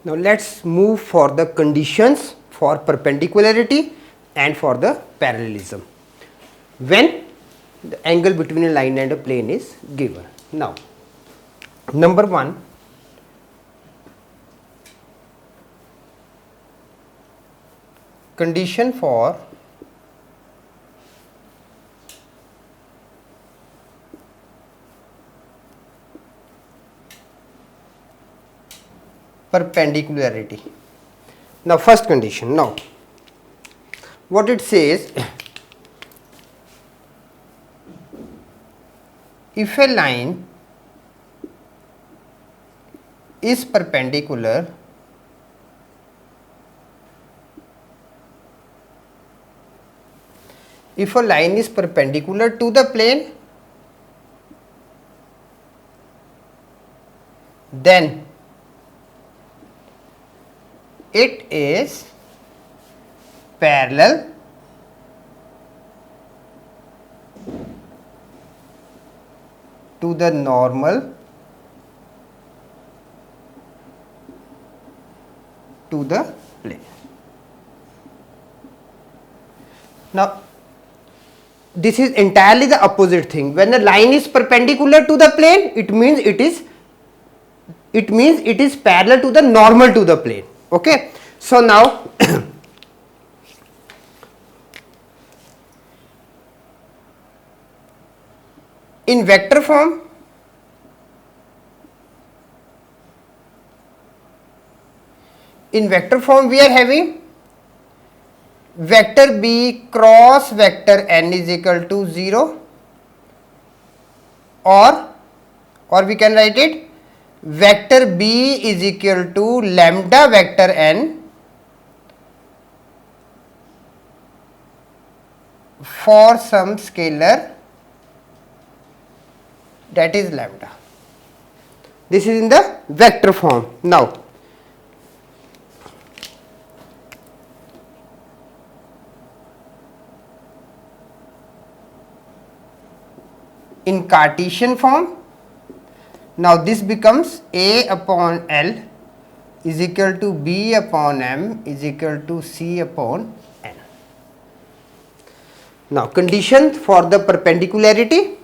Now let's move for the conditions for perpendicularity and for the parallelism when the angle between a line and a plane is given. Now, number 1, condition for perpendicularity. Now, first condition. Now, what it says, if a line is perpendicular to the plane, then it is parallel to the normal to the plane. Now, this is entirely the opposite thing. When a line is perpendicular to the plane, it means it is parallel to the normal to the plane. Okay. So now in vector form, we are having vector B cross vector n is equal to 0, or we can write it vector B is equal to lambda vector n for some scalar that is lambda. This is in the vector form. Now, in Cartesian form, now this becomes A upon L is equal to B upon M is equal to C upon N. Now, condition for the perpendicularity: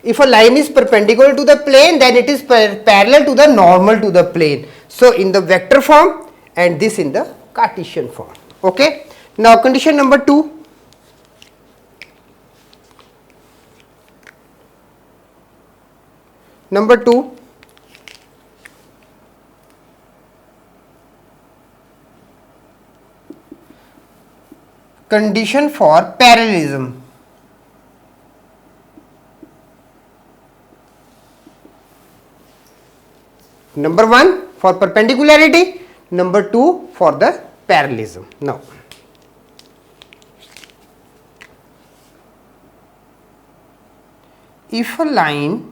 if a line is perpendicular to the plane, then it is parallel to the normal to the plane. So, in the vector form, and this in the Cartesian form. Okay. Now, condition number 2. Number 2, condition for parallelism. Number 1 for perpendicularity, number 2 for the parallelism. Now, if a line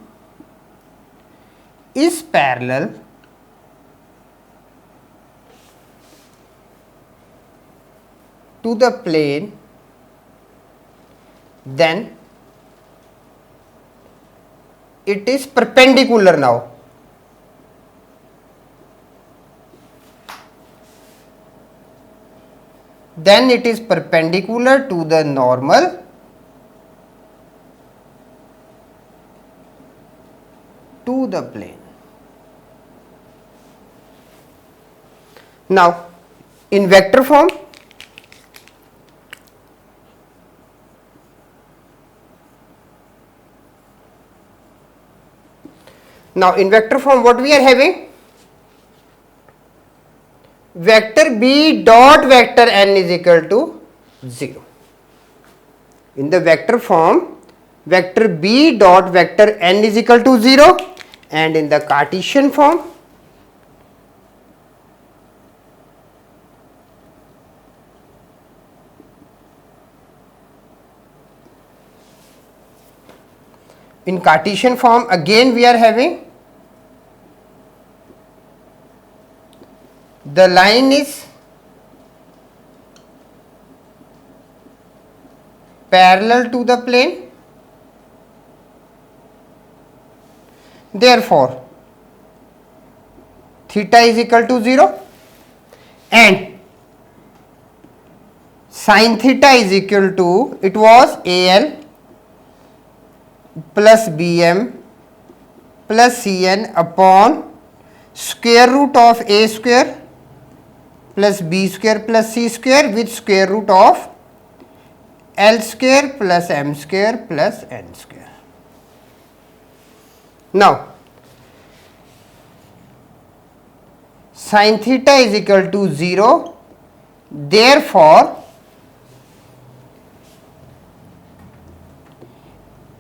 is parallel to the plane, then it is perpendicular now. Then it is perpendicular to the normal to the plane. Now, in vector form, what we are having? Vector B dot vector n is equal to 0. In the vector form, vector B dot vector n is equal to 0, and in the Cartesian form, again we are having the line is parallel to the plane, therefore theta is equal to 0, and sin theta is equal to, it was AL plus BM plus Cn upon square root of A square plus B square plus C square with square root of L square plus M square plus N square. Now, sin theta is equal to 0, therefore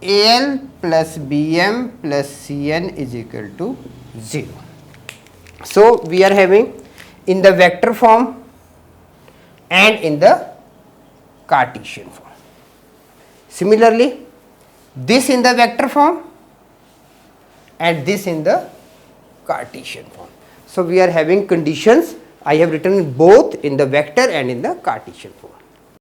AL plus BM plus Cn is equal to 0. So, we are having in the vector form and in the Cartesian form. Similarly, this in the vector form and this in the Cartesian form. So, we are having conditions I have written both in the vector and in the Cartesian form.